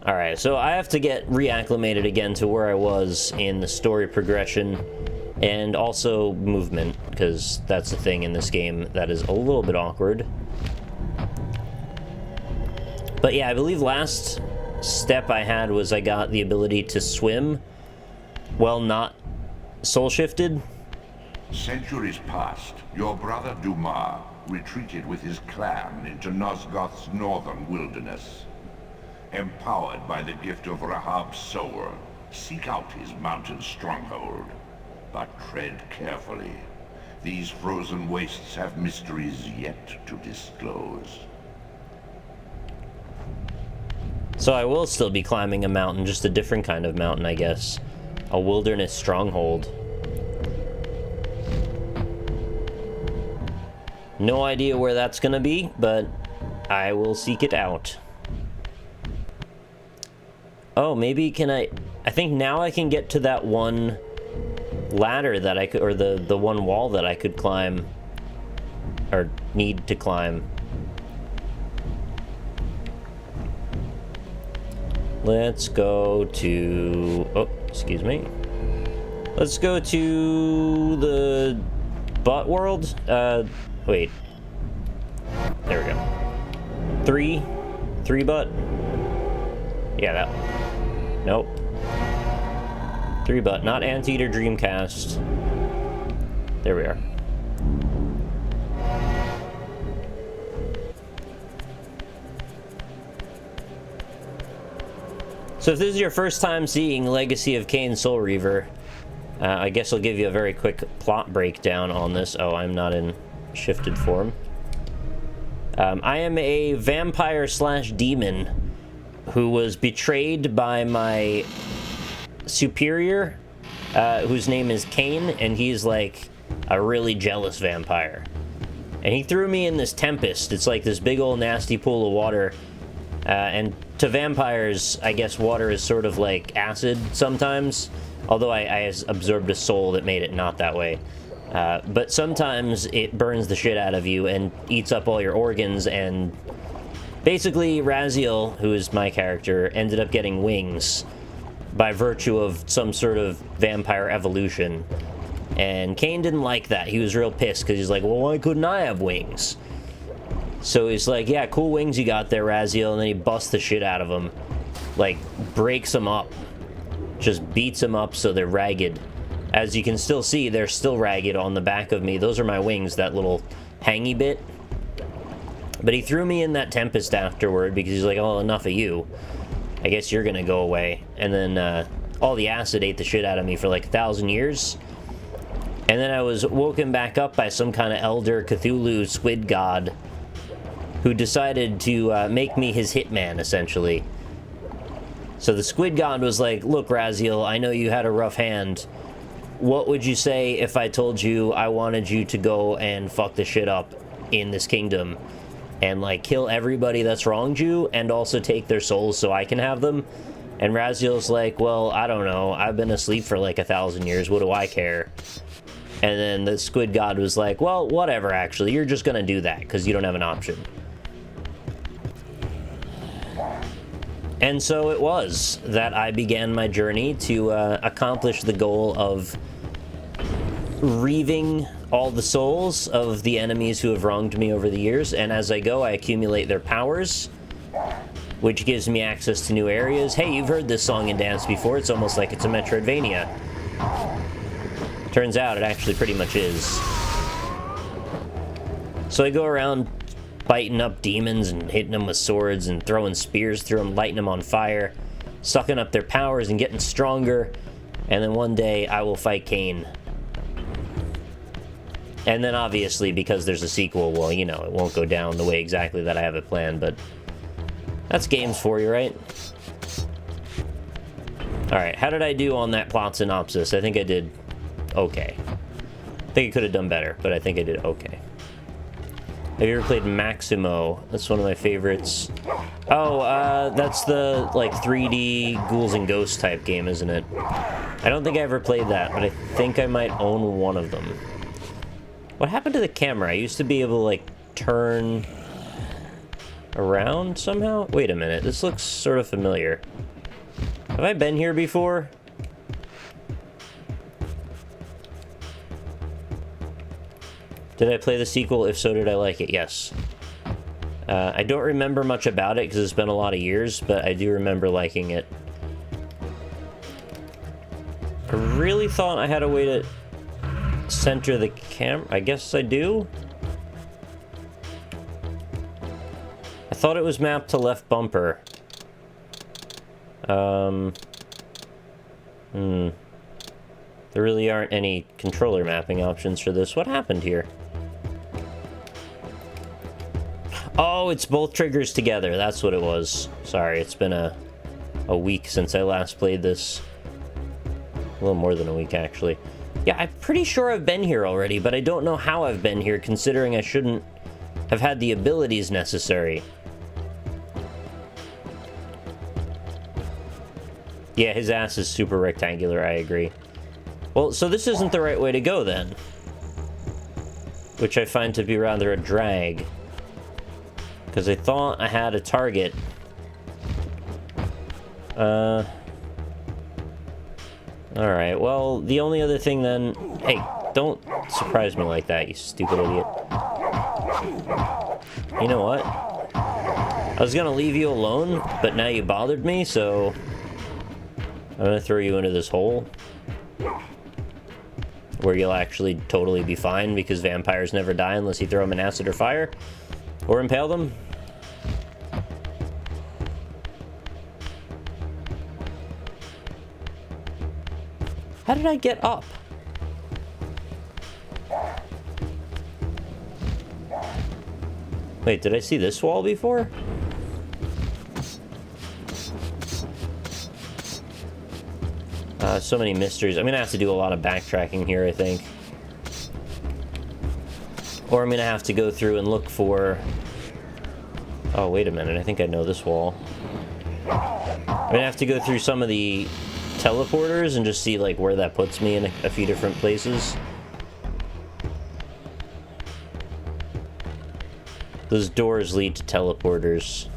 Alright, so I have to get reacclimated again to where I was in the story progression and also movement, because that's the thing in this game that is a little bit awkward. But yeah, I believe last step I had was I got the ability to swim while not soul shifted. Centuries past, your brother Dumas retreated with his clan into Nosgoth's northern wilderness. Empowered by the gift of Rahab's soul, seek out his mountain stronghold. But tread carefully. These frozen wastes have mysteries yet to disclose. So I will still be climbing a mountain, just a different kind of mountain, I guess. A wilderness stronghold. No idea where that's gonna be, but I will seek it out. Oh, maybe can I think now I can get to that one ladder that I could, or the one wall that I could climb, or need to climb. Let's go to, oh, excuse me. Let's go to the butt world. Wait. There we go. Three butt. Yeah, that one. Nope. 3 butt, not Anteater Dreamcast. There we are. So if this is your first time seeing Legacy of Kain Soul Reaver, I guess I'll give you a very quick plot breakdown on this. Oh, I'm not in shifted form. I am a vampire slash demon who was betrayed by my superior, whose name is Kain, and he's like a really jealous vampire. And he threw me in this tempest. It's like this big old nasty pool of water. And to vampires, I guess water is sort of like acid sometimes. Although I absorbed a soul that made it not that way. But sometimes it burns the shit out of you and eats up all your organs, and basically Raziel, who is my character, ended up getting wings by virtue of some sort of vampire evolution. And Kain didn't like that. He was real pissed because he's like, well, why couldn't I have wings? So he's like, yeah, cool wings you got there, Raziel. And then he busts the shit out of them. Like, breaks them up. Just beats them up so they're ragged. As you can still see, they're still ragged on the back of me. Those are my wings, that little hangy bit. But he threw me in that tempest afterward because he's like, oh, enough of you. I guess you're gonna go away. And then all the acid ate the shit out of me for like 1,000 years. And then I was woken back up by some kind of elder Cthulhu squid god who decided to make me his hitman, essentially. So the squid god was like, look, Raziel, I know you had a rough hand. What would you say if I told you I wanted you to go and fuck the shit up in this kingdom? And, like, kill everybody that's wronged you, and also take their souls so I can have them? And Raziel's like, well, I don't know. I've been asleep for, like, 1,000 years. What do I care? And then the squid god was like, well, whatever, actually. You're just gonna do that, because you don't have an option. And so it was that I began my journey to accomplish the goal of reaving all the souls of the enemies who have wronged me over the years, and as I go, I accumulate their powers, which gives me access to new areas. Hey, you've heard this song and dance before. It's almost like it's a Metroidvania. Turns out it actually pretty much is. So I go around biting up demons and hitting them with swords and throwing spears through them, lighting them on fire, sucking up their powers and getting stronger, and then one day I will fight Kain. And then obviously, because there's a sequel, well, you know, it won't go down the way exactly that I have it planned, but that's games for you, right? Alright, how did I do on that plot synopsis? I think I did okay. I think I could have done better, but I think I did okay. Have you ever played Maximo? That's one of my favorites. Oh, that's the, like, 3D ghouls and ghosts type game, isn't it? I don't think I ever played that, but I think I might own one of them. What happened to the camera? I used to be able to, like, turn around somehow? Wait a minute, this looks sort of familiar. Have I been here before? Did I play the sequel? If so, did I like it? Yes. I don't remember much about it because it's been a lot of years, but I do remember liking it. I really thought I had a way to center the camera. I guess I do. I thought it was mapped to left bumper. There really aren't any controller mapping options for this. What happened here? Oh, it's both triggers together. That's what it was. Sorry, it's been a week since I last played this. A little more than a week, actually. Yeah, I'm pretty sure I've been here already, but I don't know how I've been here, considering I shouldn't have had the abilities necessary. Yeah, his ass is super rectangular, I agree. Well, so this isn't the right way to go, then. Which I find to be rather a drag. Because I thought I had a target. Alright, well, the only other thing then... Hey, don't surprise me like that, you stupid idiot. You know what? I was gonna leave you alone, but now you bothered me, so... I'm gonna throw you into this hole. Where you'll actually totally be fine, because vampires never die unless you throw them in acid or fire. Or impale them. How did I get up? Wait, did I see this wall before? So many mysteries. I'm gonna have to do a lot of backtracking here, I think. Or I'm gonna have to go through and look for... Oh, wait a minute. I think I know this wall. I'm gonna have to go through some of the teleporters and just see, like, where that puts me in a few different places. Those doors lead to teleporters.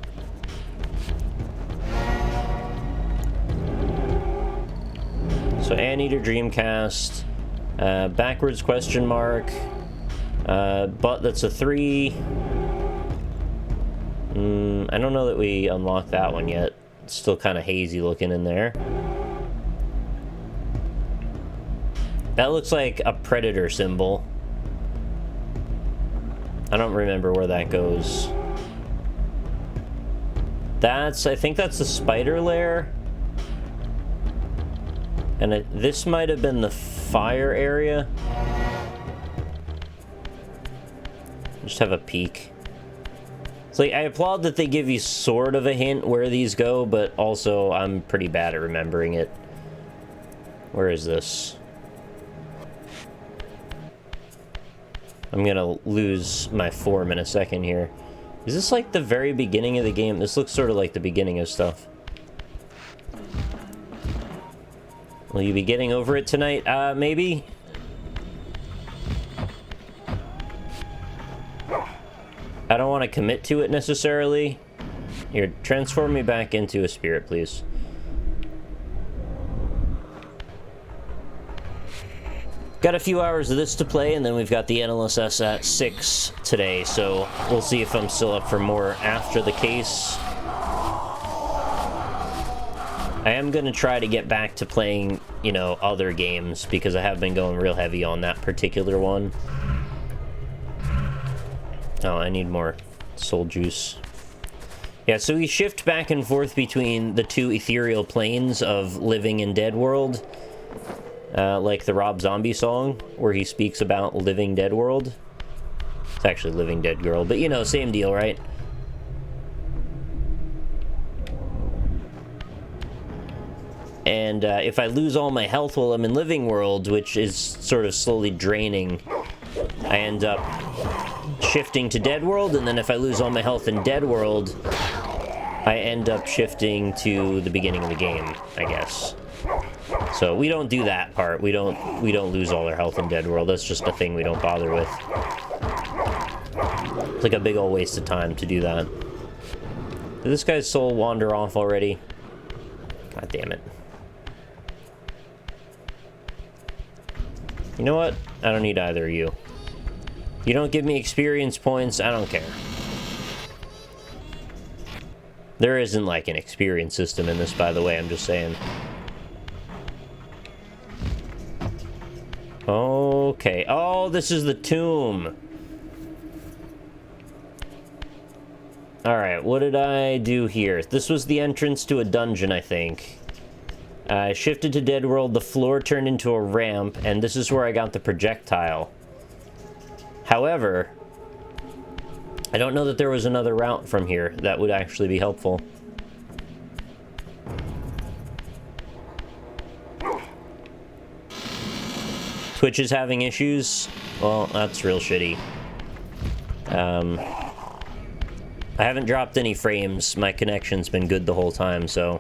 So Anteater Dreamcast, backwards question mark, but that's a 3. I don't know that we unlocked that one yet. It's still kind of hazy looking in there. That looks like a predator symbol. I don't remember where that goes. I think that's the spider lair. And this might have been the fire area. Just have a peek. It's like, I applaud that they give you sort of a hint where these go, but also I'm pretty bad at remembering it. Where is this? I'm gonna lose my form in a second here. Is this like the very beginning of the game? This looks sort of like the beginning of stuff. Will you be getting over it tonight? Maybe? I don't want to commit to it necessarily. Here, transform me back into a spirit, please. Got a few hours of this to play, and then we've got the NLSS at 6 today, so we'll see if I'm still up for more after the case. I am going to try to get back to playing, you know, other games, because I have been going real heavy on that particular one. Oh, I need more soul juice. Yeah, so we shift back and forth between the two ethereal planes of living and dead world. Like the Rob Zombie song, where he speaks about living dead world. It's actually living dead girl, but you know, same deal, right? And if I lose all my health while I'm in living world, which is sort of slowly draining, I end up shifting to dead world, and then if I lose all my health in dead world, I end up shifting to the beginning of the game, I guess. So we don't do that part. We don't lose all our health in dead world. That's just a thing we don't bother with. It's like a big old waste of time to do that. Did this guy's soul wander off already? God damn it. You know what? I don't need either of you. You don't give me experience points, I don't care. There isn't like an experience system in this, by the way, I'm just saying. Okay. Oh, this is the tomb. Alright, what did I do here? This was the entrance to a dungeon, I think. I shifted to Dead World, the floor turned into a ramp, and this is where I got the projectile. However, I don't know that there was another route from here that would actually be helpful. Twitch is having issues? Well, that's real shitty. I haven't dropped any frames. My connection's been good the whole time, so...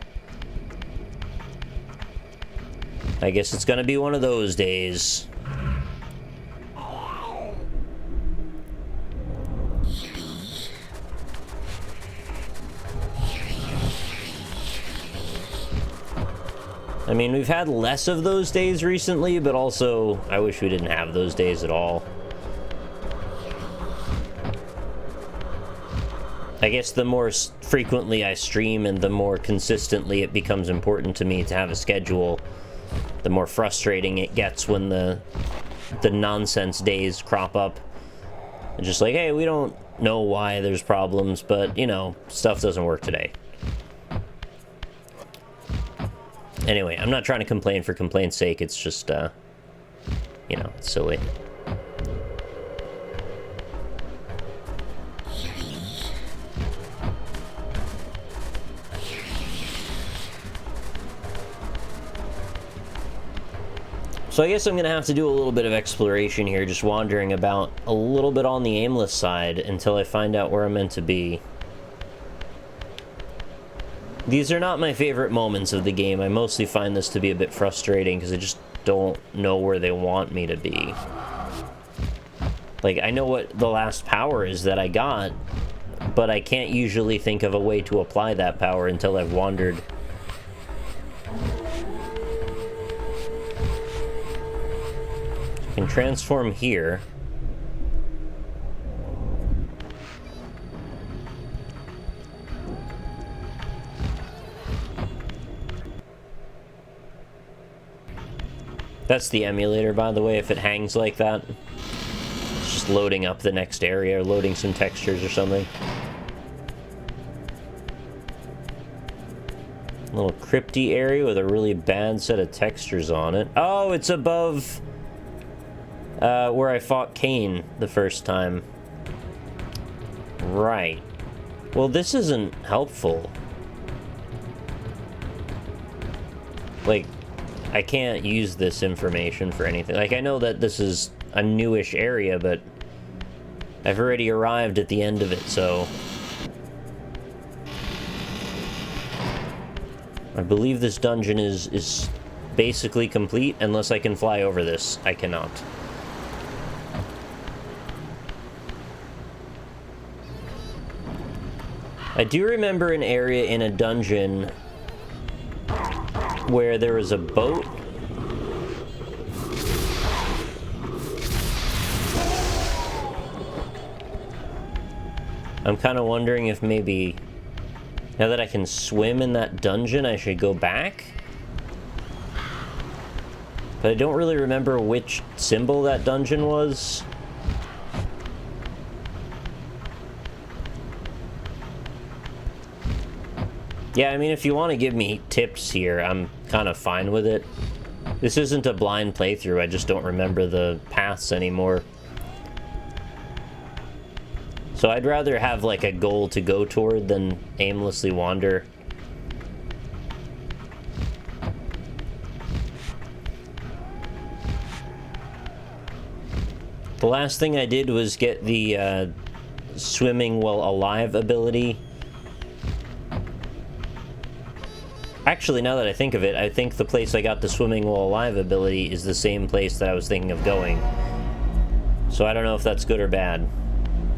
I guess it's gonna be one of those days. I mean, we've had less of those days recently, but also, I wish we didn't have those days at all. I guess the more frequently I stream and the more consistently it becomes important to me to have a schedule, the more frustrating it gets when the nonsense days crop up. It's just like, hey, we don't know why there's problems, but, you know, stuff doesn't work today. Anyway, I'm not trying to complain for complaint's sake, it's just, you know, it's silly. So I guess I'm gonna have to do a little bit of exploration here, just wandering about a little bit on the aimless side until I find out where I'm meant to be. These are not my favorite moments of the game. I mostly find this to be a bit frustrating because I just don't know where they want me to be. Like, I know what the last power is that I got, but I can't usually think of a way to apply that power until I've wandered. I can transform here. That's the emulator, by the way, if it hangs like that. It's just loading up the next area, or loading some textures or something. A little crypty area with a really bad set of textures on it. Oh, it's above where I fought Kain the first time. Right. Well, this isn't helpful. Like, I can't use this information for anything. Like, I know that this is a newish area, but I've already arrived at the end of it, so... I believe this dungeon is basically complete, unless I can fly over this. I cannot. I do remember an area in a dungeon where there was a boat. I'm kind of wondering if maybe, now that I can swim in that dungeon, I should go back? But I don't really remember which symbol that dungeon was. Yeah, I mean, if you want to give me tips here, I'm kind of fine with it. This isn't a blind playthrough, I just don't remember the paths anymore. So I'd rather have, like, a goal to go toward than aimlessly wander. The last thing I did was get the swimming while alive ability. Actually, now that I think of it, I think the place I got the swimming while alive ability is the same place that I was thinking of going. So I don't know if that's good or bad.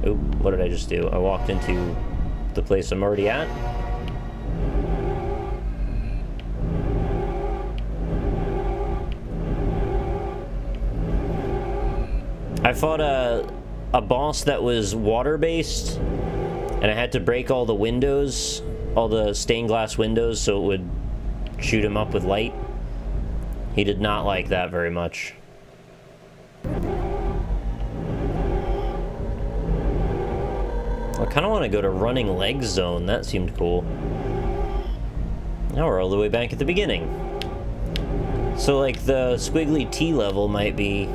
Oop, what did I just do? I walked into the place I'm already at. I fought a boss that was water-based, and I had to break all the windows, all the stained glass windows, so it would shoot him up with light. He did not like that very much. I kind of want to go to Running Leg Zone. That seemed cool. Now we're all the way back at the beginning. So, like, the squiggly T level might be...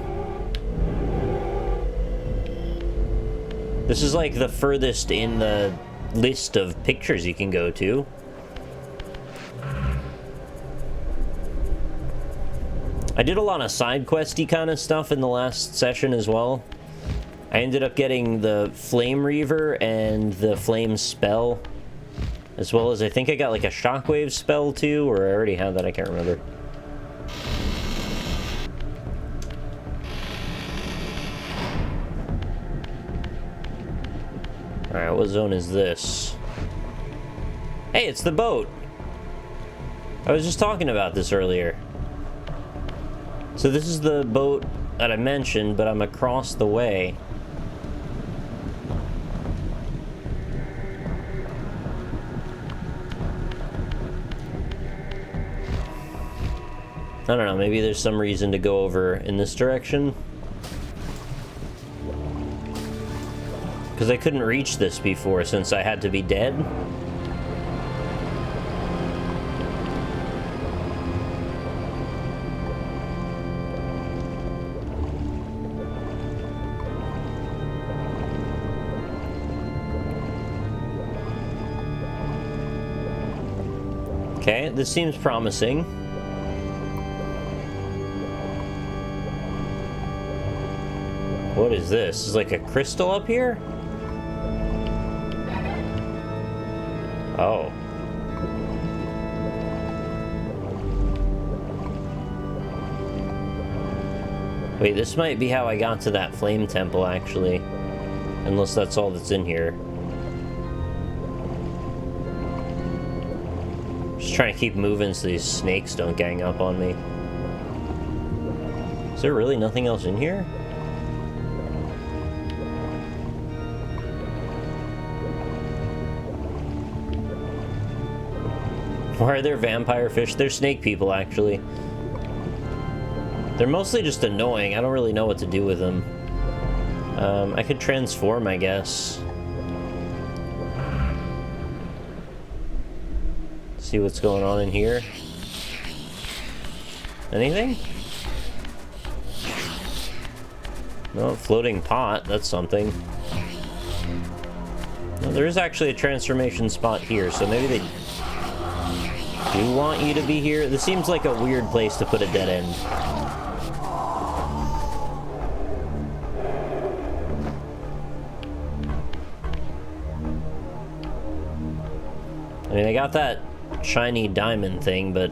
This is, like, the furthest in the list of pictures you can go to. I did a lot of side questy kind of stuff in the last session as well. I ended up getting the Flame Reaver and the Flame Spell, as well as I think I got like a Shockwave spell too, or I already had that, I can't remember. Alright, what zone is this? Hey, it's the boat! I was just talking about this earlier. So this is the boat that I mentioned, but I'm across the way. I don't know, maybe there's some reason to go over in this direction. Because I couldn't reach this before since I had to be dead. Okay, this seems promising. What is this? Is like a crystal up here? Oh. Wait, this might be how I got to that flame temple, actually. Unless that's all that's in here. Just trying to keep moving so these snakes don't gang up on me. Is there really nothing else in here? Why are there vampire fish? They're snake people, actually. They're mostly just annoying. I don't really know what to do with them. I could transform, I guess. See what's going on in here. Anything? No, floating pot. That's something. No, there is actually a transformation spot here, so maybe they do want you to be here. This seems like a weird place to put a dead end. I mean, I got that shiny diamond thing, but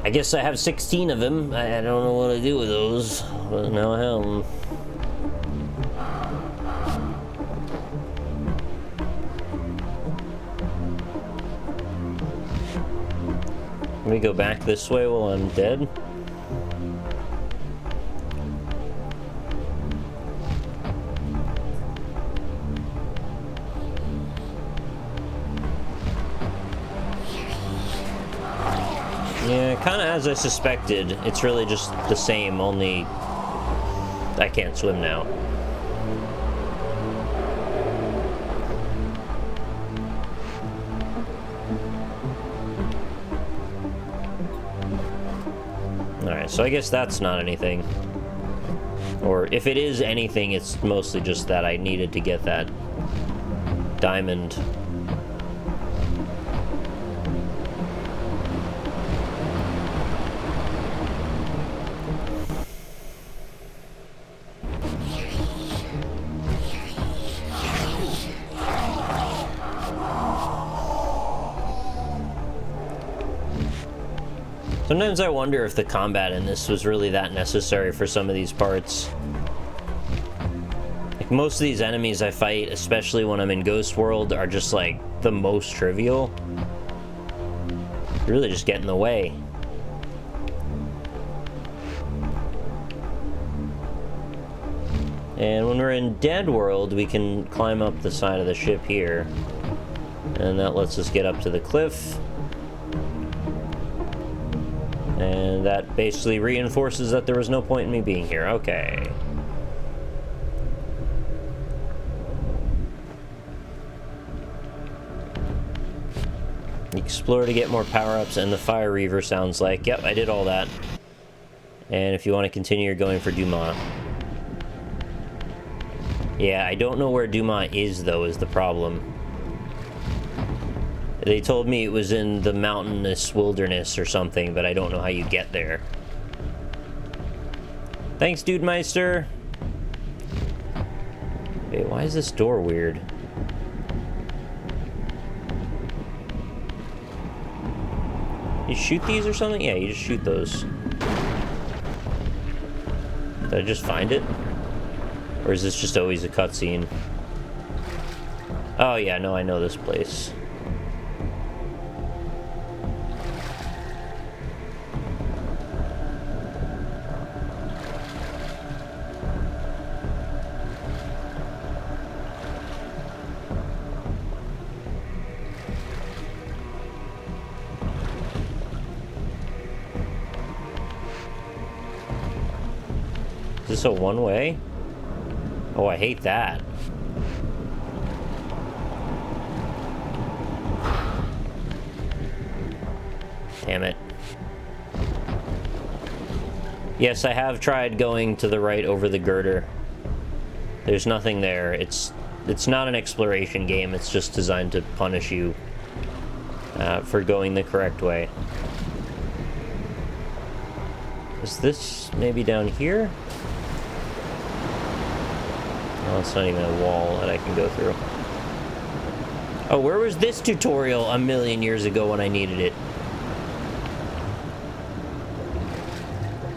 I guess I have 16 of them. I don't know what to do with those, but now I have them. Let me go back this way while I'm dead. Yeah, kind of as I suspected. It's really just the same, only I can't swim now. Alright, so I guess that's not anything. Or if it is anything, it's mostly just that I needed to get that diamond. Sometimes I wonder if the combat in this was really that necessary for some of these parts. It Like, most of these enemies I fight, especially when I'm in Ghost World, are just, like, the most trivial. You really just get in the way. And when we're in Dead World, we can climb up the side of the ship here. And that lets us get up to the cliff. And that basically reinforces that there was no point in me being here. Okay. Explore to get more power-ups, and the Fire Reaver sounds like, yep, I did all that. And if you want to continue, you're going for Dumas. Yeah, I don't know where Dumas is, though, is the problem. They told me it was in the mountainous wilderness or something, but I don't know how you get there. Thanks, Dude Meister. Wait, why is this door weird? You shoot these or something? Yeah, you just shoot those. Did I just find it? Or is this just always a cutscene? Oh yeah, no, I know this place. Is this a one-way? Oh, I hate that. Damn it. Yes, I have tried going to the right over the girder. There's nothing there. It's not an exploration game. It's just designed to punish you for going the correct way. Is this maybe down here? Oh, it's not even a wall that I can go through. Oh, where was this tutorial a million years ago when I needed it?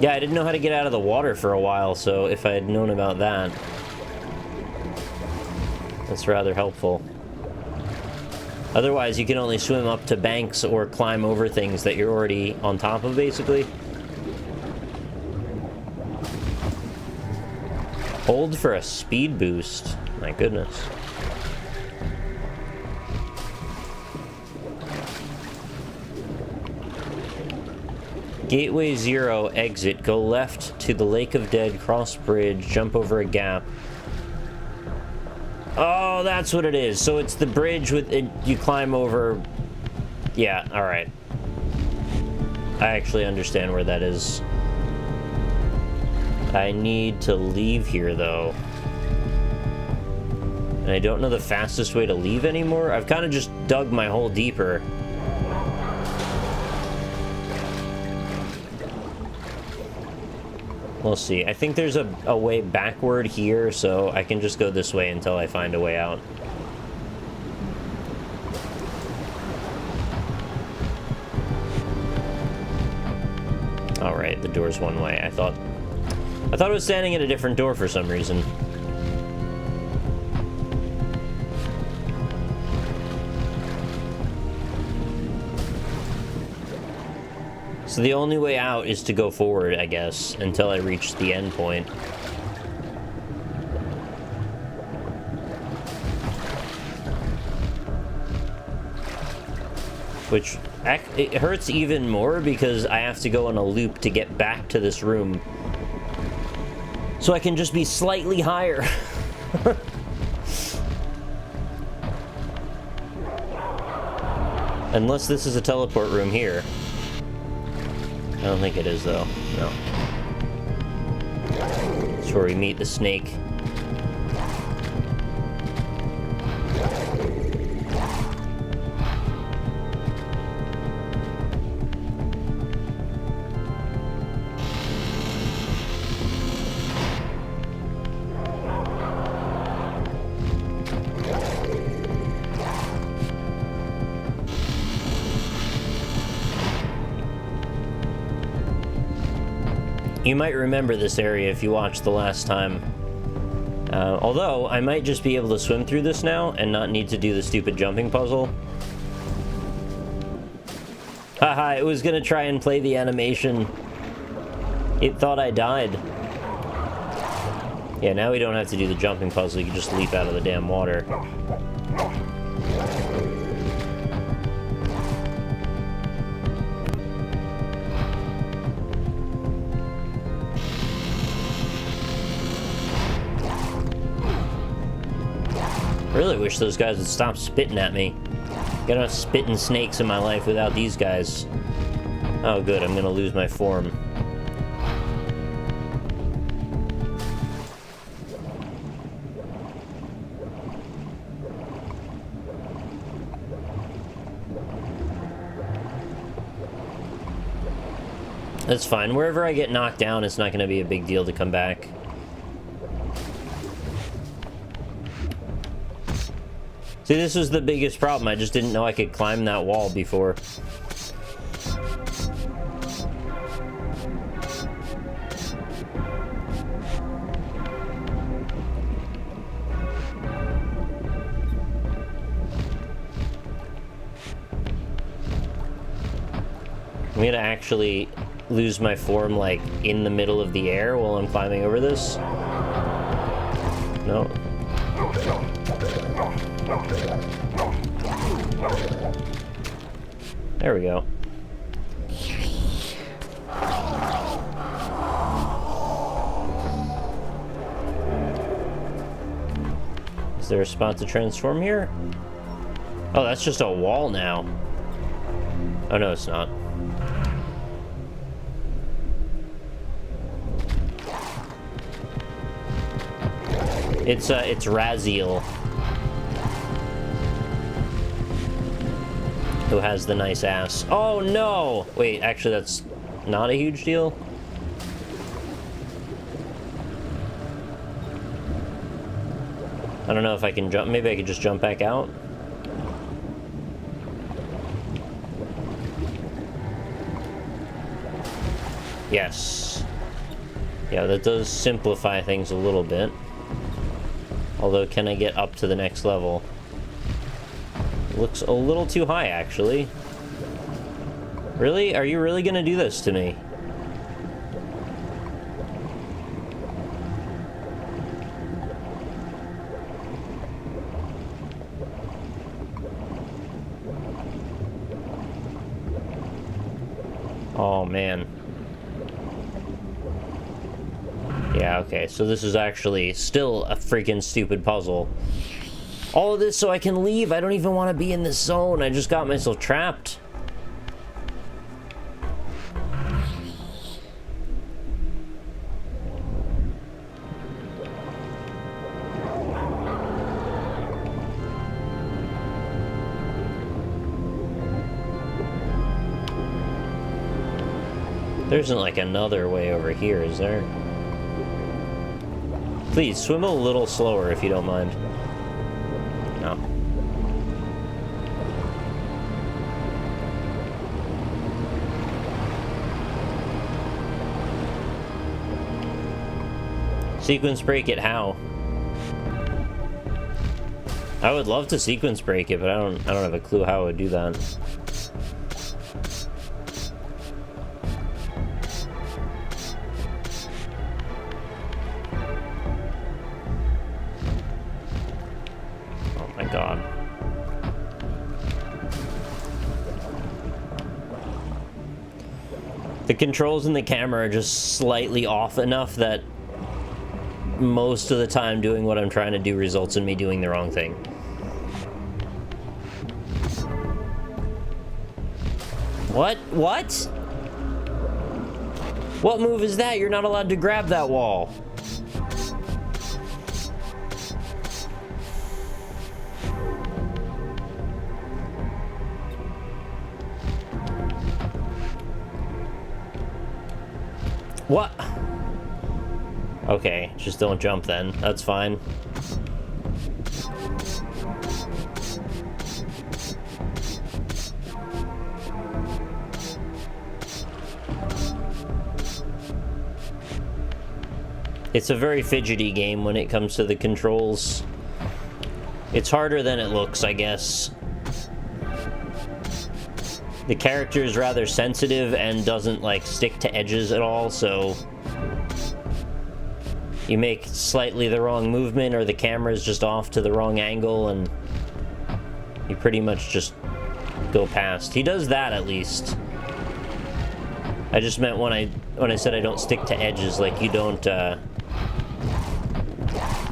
Yeah, I didn't know how to get out of the water for a while, so if I had known about that, that's rather helpful. Otherwise, you can only swim up to banks or climb over things that you're already on top of, basically. Hold for a speed boost. My goodness. Gateway 0, exit. Go left to the Lake of Dead, cross bridge, jump over a gap. Oh, that's what it is. So it's the bridge with it, you climb over. Yeah, alright. I actually understand where that is. I need to leave here, though. And I don't know the fastest way to leave anymore. I've kind of just dug my hole deeper. We'll see. I think there's a way backward here, so I can just go this way until I find a way out. Alright, the door's one way. I thought it was standing at a different door for some reason. So the only way out is to go forward, I guess, until I reach the end point. Which, it hurts even more because I have to go on a loop to get back to this room. So I can just be slightly higher. Unless this is a teleport room here. I don't think it is, though. No. It's where we meet the snake. You might remember this area if you watched the last time. Although, I might just be able to swim through this now and not need to do the stupid jumping puzzle. Haha, it was gonna try and play the animation. It thought I died. Yeah, now we don't have to do the jumping puzzle, you can just leap out of the damn water. I really wish those guys would stop spitting at me. Got enough spitting snakes in my life without these guys. Oh good, I'm gonna lose my form. That's fine. Wherever I get knocked down, it's not gonna be a big deal to come back. See, this was the biggest problem. I just didn't know I could climb that wall before. I'm gonna actually lose my form, like, in the middle of the air while I'm climbing over this. No. There we go. Is there a spot to transform here? Oh, that's just a wall now. Oh, no, it's not. It's Raziel, who has the nice ass. Oh no! Wait, actually that's not a huge deal. I don't know if I can jump. Maybe I could just jump back out. Yes. Yeah, that does simplify things a little bit. Although, can I get up to the next level? Looks a little too high, actually. Really? Are you really gonna do this to me? Oh, man. Yeah, okay, so this is actually still a freaking stupid puzzle. All of this so I can leave. I don't even want to be in this zone. I just got myself trapped. There isn't like another way over here, is there? Please, swim a little slower if you don't mind. No. Sequence break it how? I would love to sequence break it, but I don't have a clue how I would do that. God. The controls in the camera are just slightly off enough that most of the time doing what I'm trying to do results in me doing the wrong thing. What? What? What move is that? You're not allowed to grab that wall. What? Okay, just don't jump then. That's fine. It's a very fidgety game when it comes to the controls. It's harder than it looks, I guess. The character is rather sensitive and doesn't, like, stick to edges at all, so you make slightly the wrong movement or the camera's just off to the wrong angle and you pretty much just go past. He does that, at least. I just meant when I said I don't stick to edges, like, you don't,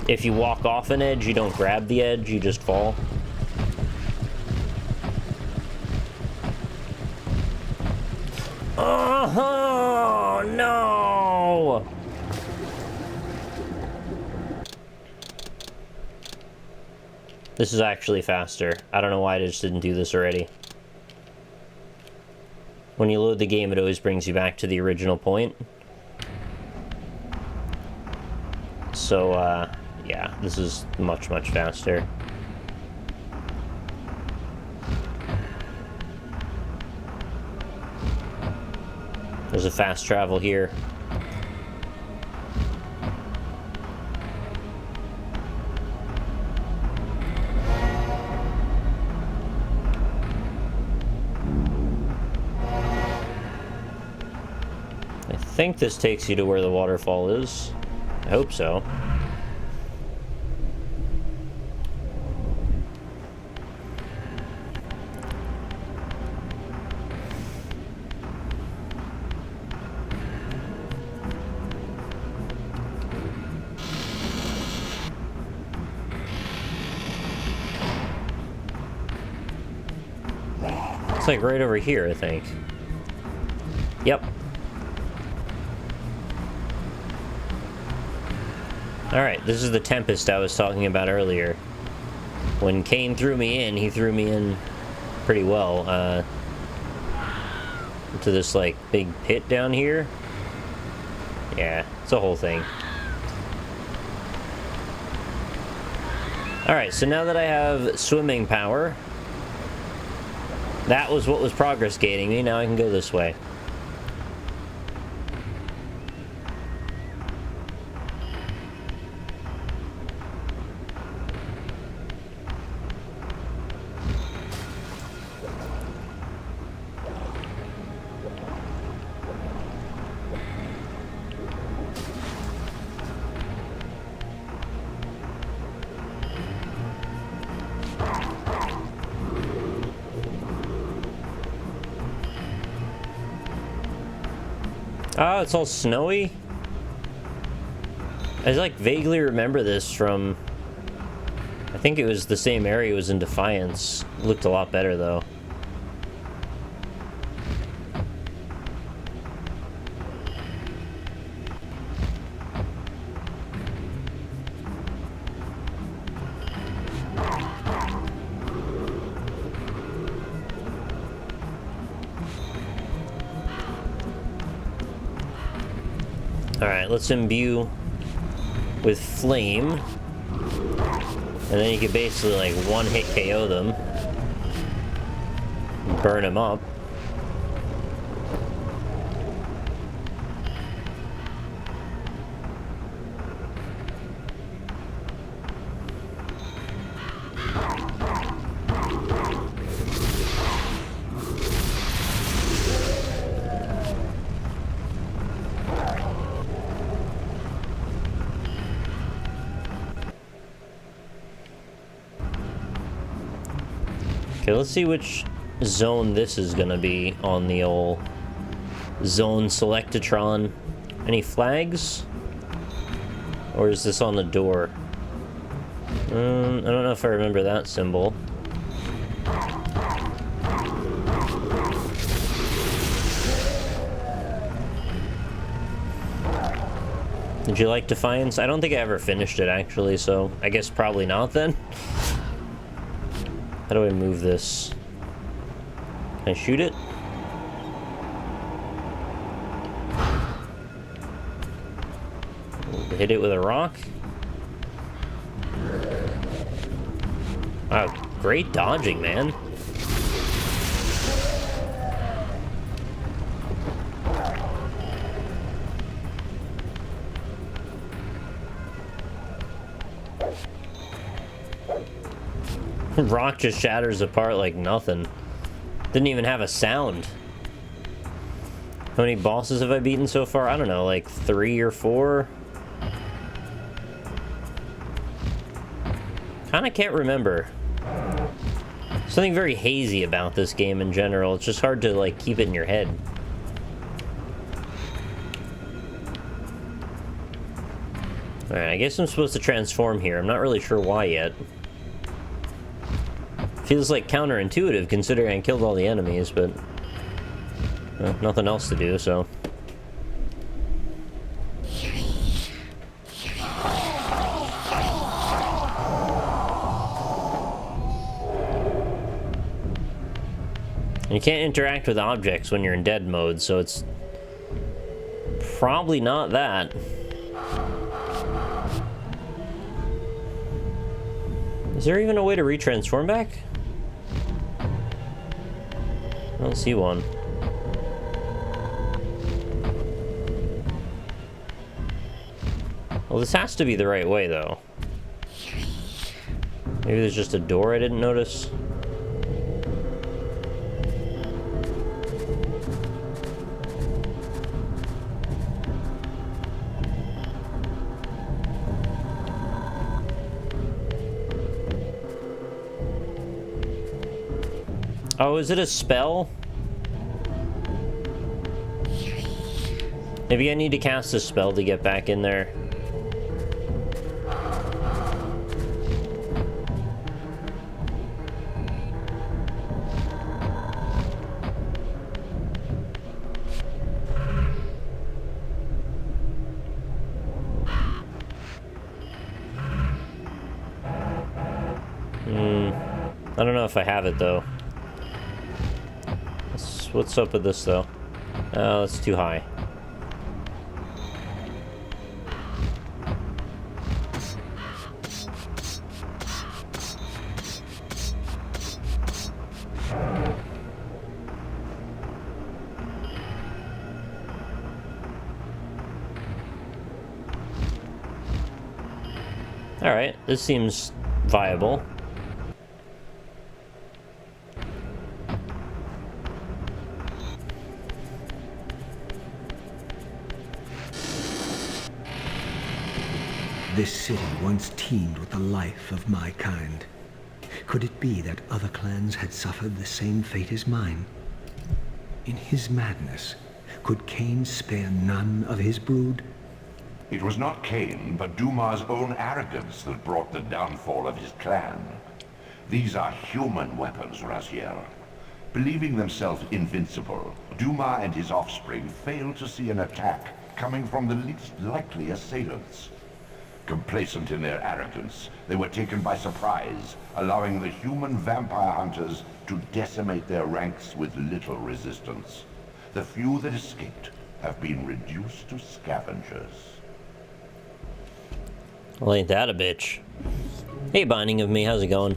if you walk off an edge, you don't grab the edge, you just fall. Oh, no! This is actually faster. I don't know why I just didn't do this already. When you load the game, it always brings you back to the original point. So, yeah, this is much, much faster. There's a fast travel here. I think this takes you to where the waterfall is. I hope so. It's like right over here, I think. Yep. Alright, this is the Tempest I was talking about earlier. When Kain threw me in, he threw me in pretty well, into this, like, big pit down here. Yeah, it's a whole thing. Alright, so now that I have swimming power, that was what was progress gating me, now I can go this way. Oh, it's all snowy? I like vaguely remember this from, I think it was the same area it was in Defiance. It looked a lot better though. Alright, let's imbue with flame. And then you can basically, like, one-hit KO them. Burn them up. Okay, let's see which zone this is gonna be on the old zone selectatron. Any flags? Or is this on the door? I don't know if I remember that symbol. Did you like Defiance? I don't think I ever finished it, actually, so I guess probably not then. How do I move this? Can I shoot it? Hit it with a rock? Wow, great dodging, man. Rock just shatters apart like nothing. Didn't even have a sound. How many bosses have I beaten so far? I don't know, like 3 or 4? Kinda can't remember. Something very hazy about this game in general. It's just hard to, like, keep it in your head. Alright, I guess I'm supposed to transform here. I'm not really sure why yet. Feels like counterintuitive considering I killed all the enemies, but... well, nothing else to do, so... And you can't interact with objects when you're in dead mode, so it's... probably not that. Is there even a way to retransform back? I don't see one. Well, this has to be the right way, though. Maybe there's just a door I didn't notice. Oh, is it a spell? Maybe I need to cast a spell to get back in there. I don't know if I have it, though. What's up with this, though? Oh, that's too high. Alright, this seems viable. This city once teemed with the life of my kind. Could it be that other clans had suffered the same fate as mine? In his madness, could Kain spare none of his brood? It was not Kain, but Duma's own arrogance that brought the downfall of his clan. These are human weapons, Raziel. Believing themselves invincible, Duma and his offspring failed to see an attack coming from the least likely assailants. Complacent in their arrogance, they were taken by surprise, allowing the human vampire hunters to decimate their ranks with little resistance. The few that escaped have been reduced to scavengers. Well, ain't that a bitch. Hey, Binding of Me, how's it going?